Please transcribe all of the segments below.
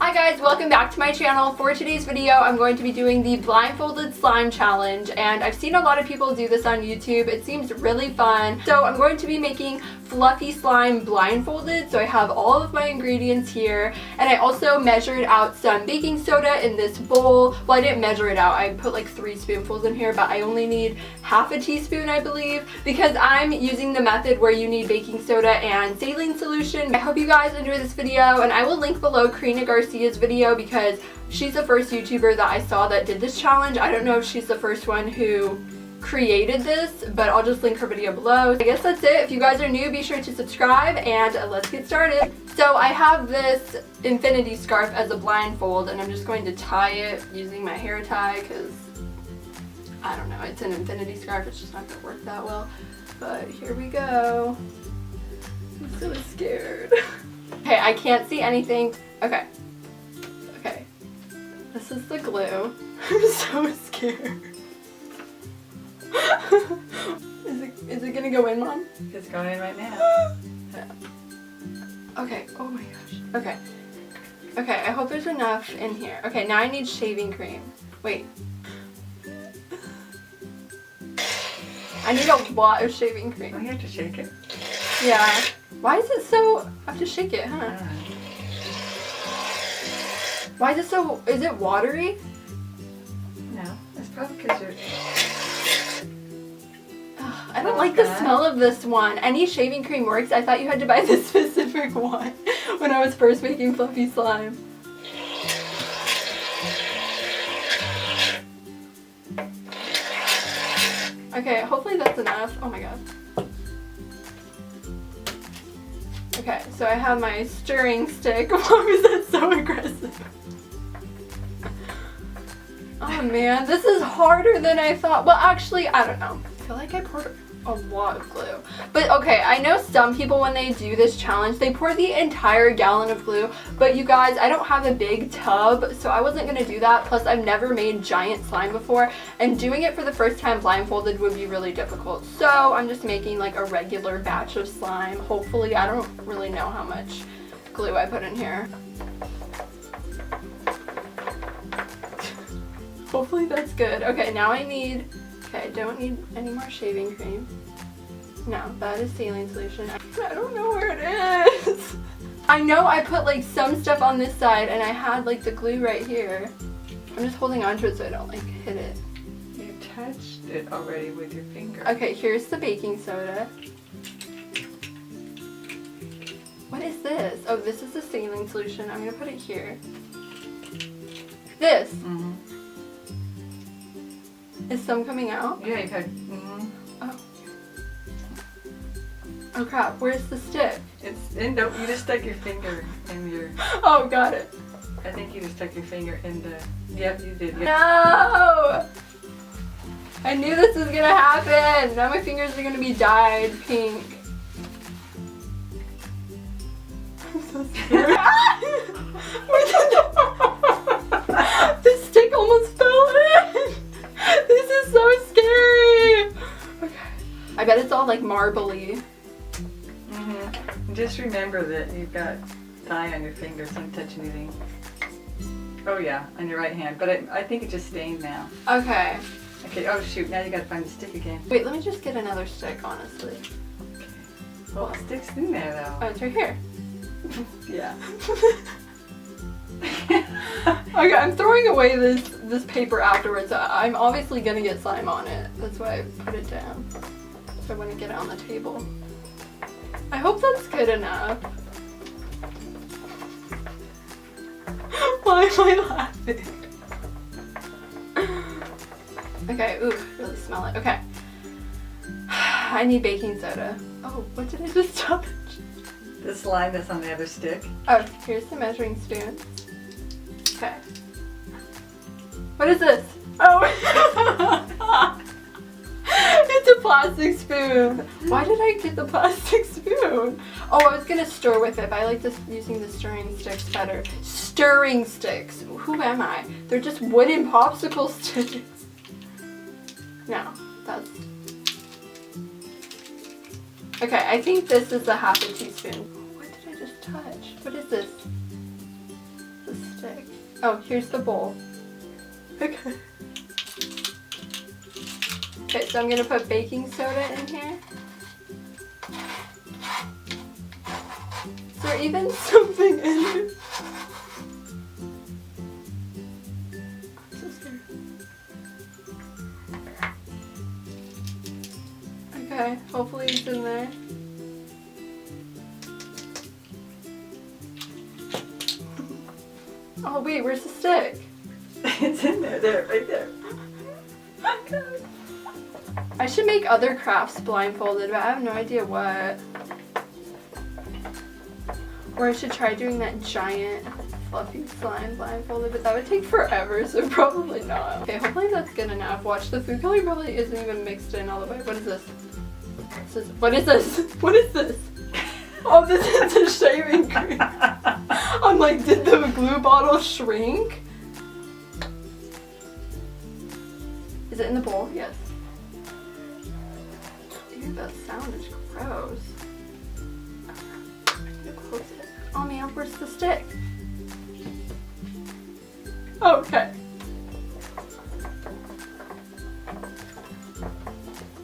Hi guys, welcome back to my channel. For today's video, I'm going to be doing the Blindfolded Slime Challenge, and I've seen a lot of people do this on YouTube. It seems really fun. So I'm going to be making Fluffy Slime Blindfolded, so I have all of my ingredients here, and I also measured out some baking soda in this bowl. Well, I didn't measure it out. I put like 3 spoonfuls in here, but I only need half a teaspoon, I believe, because I'm using the method where you need baking soda and saline solution. I hope you guys enjoy this video, and I will link below Karina Garcia's video because she's the first YouTuber that I saw that did this challenge. I don't know if she's the first one who created this, but I'll just link her video below. I guess that's it. If you guys are new, be sure to subscribe, and let's get started. So I have this infinity scarf as a blindfold, and I'm just going to tie it using my hair tie because I don't know, it's an infinity scarf, it's just not going to work that well. But here we go. I'm so scared. Okay, I can't see anything. Okay. Okay. This is the glue. I'm so scared. Is it gonna go in, Mom? It's going in right now. Okay, oh my gosh. Okay. Okay, I hope there's enough in here. Okay, now I need shaving cream. Wait. I need a lot of shaving cream. Oh, you have to shake it? Yeah. Why is it so... I have to shake it, huh? Why is it so... Is it watery? No, it's probably because you're... I don't like the smell of this one. Any shaving cream works. I thought you had to buy this specific one when I was first making Fluffy Slime. Okay, hopefully that's enough. Oh my god. Okay, so I have my stirring stick. Why was that so aggressive? Oh man, this is harder than I thought. Well, actually, I don't know. I feel like I poured a lot of glue. But okay, I know some people when they do this challenge, they pour the entire gallon of glue. But you guys, I don't have a big tub, so I wasn't gonna do that. Plus, I've never made giant slime before, and doing it for the first time blindfolded would be really difficult. So I'm just making like a regular batch of slime. Hopefully, I don't really know how much glue I put in here. Hopefully that's good. Okay, now I need... Okay, I don't need any more shaving cream. No, that is saline solution. I don't know where it is. I know I put like some stuff on this side and I had like the glue right here. I'm just holding on to it so I don't like hit it. You touched it already with your finger. Okay, here's the baking soda. What is this? Oh, this is the saline solution. I'm gonna put it here. This. Mm-hmm. Is some coming out? Yeah, you've had... Mm-hmm. Oh. Oh crap, where's the stick? It's in... No, you just stuck your finger in your... Oh, got it. I think you just stuck your finger in the... Yep, you did. Yep. No! I knew this was gonna happen. Now my fingers are gonna be dyed pink. I'm so scared. The stick almost fell in. This is so scary. Okay. I bet it's all like marbly. Mm-hmm. Just remember that you've got dye on your fingers. Don't touch anything. Oh yeah, on your right hand. But I think it just stained now. Okay. Okay, oh shoot, now you gotta find the stick again. Wait, let me just get another stick, honestly. Okay. Well, the stick's in there though. Oh, it's right here. Yeah. Okay, I'm throwing away this paper afterwards. I'm obviously gonna get slime on it. That's why I put it down. So I wouldn't get it on the table. I hope that's good enough. Why am I laughing? Okay, ooh, really smell it. Okay. I need baking soda. Oh, what did I just touch? The slime that's on the other stick. Oh, here's the measuring spoon. Okay. What is this? Oh! It's a plastic spoon. Why did I get the plastic spoon? Oh, I was gonna stir with it, but I like this using the stirring sticks better. Stirring sticks. Who am I? They're just wooden popsicle sticks. No, that's... Okay, I think this is a half a teaspoon. What did I just touch? What is this? Is this Oh, here's the bowl. Okay. Okay, so I'm gonna put baking soda in here. Is there even something in here? I'm so scared. Okay, hopefully it's in there. Oh wait, where's the stick? It's in there, there, right there. I should make other crafts blindfolded, but I have no idea what. Or I should try doing that giant fluffy slime blindfolded, but that would take forever, so probably not. Okay, hopefully that's good enough. Watch, the food coloring probably isn't even mixed in all the way. What is this? What is this? What is this? Oh, this is a shaving cream. I'm like, did the glue bottle shrink? Is it in the bowl? Yes. Ew, that sound is gross. I need to close it. Oh man, where's the stick? Okay.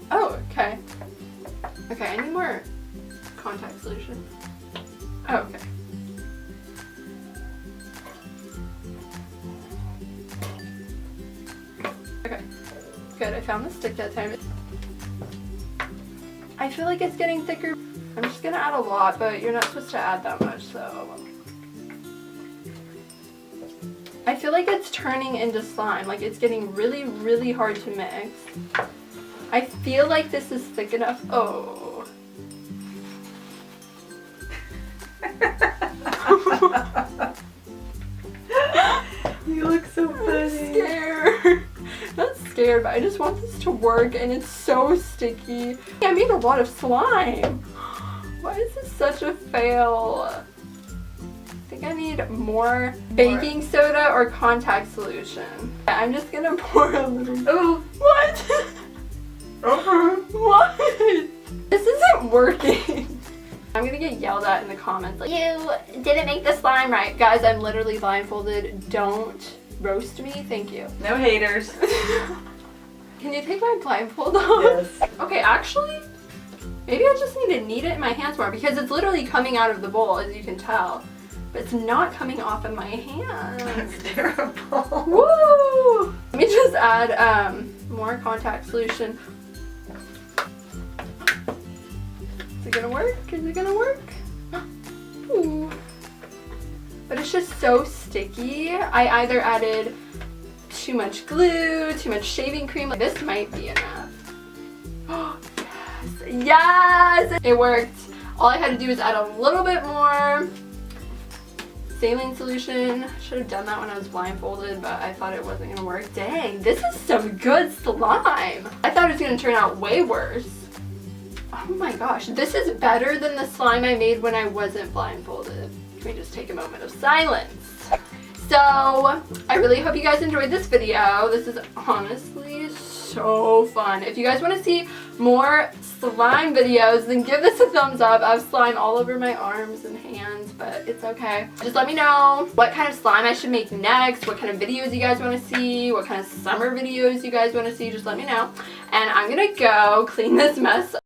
Oh, okay. Okay, I need more contact solution. Oh, okay. Okay. Good, I found the stick that time. I feel like it's getting thicker. I'm just gonna add a lot, but you're not supposed to add that much, so. I feel like it's turning into slime. Like it's getting really, really hard to mix. I feel like this is thick enough. Oh. You look so funny. I'm scared. Not scared, but I just want this to work, and it's so sticky. I made a lot of slime. Why is this such a fail? I think I need more baking soda or contact solution. I'm just gonna pour a little. Oh, what? What? This isn't working. I'm gonna get yelled at in the comments like, you didn't make the slime right. Guys, I'm literally blindfolded. Don't roast me. Thank you. No haters. Can you take my blindfold off? Yes. Okay, actually, maybe I just need to knead it in my hands more because it's literally coming out of the bowl, as you can tell. But it's not coming off of my hands. That's terrible. Woo! Let me just add more contact solution. Is it gonna work? Is it gonna work? Ooh. But it's just so sticky. I either added too much glue, too much shaving cream. Like, this might be enough. Oh, yes! Yes! It worked. All I had to do was add a little bit more saline solution. Should have done that when I was blindfolded, but I thought it wasn't gonna work. Dang, this is some good slime. I thought it was gonna turn out way worse. Oh my gosh, this is better than the slime I made when I wasn't blindfolded. Can we just take a moment of silence? So, I really hope you guys enjoyed this video. This is honestly so fun. If you guys want to see more slime videos, then give this a thumbs up. I have slime all over my arms and hands, but it's okay. Just let me know what kind of slime I should make next, what kind of videos you guys want to see, what kind of summer videos you guys want to see. Just let me know. And I'm gonna go clean this mess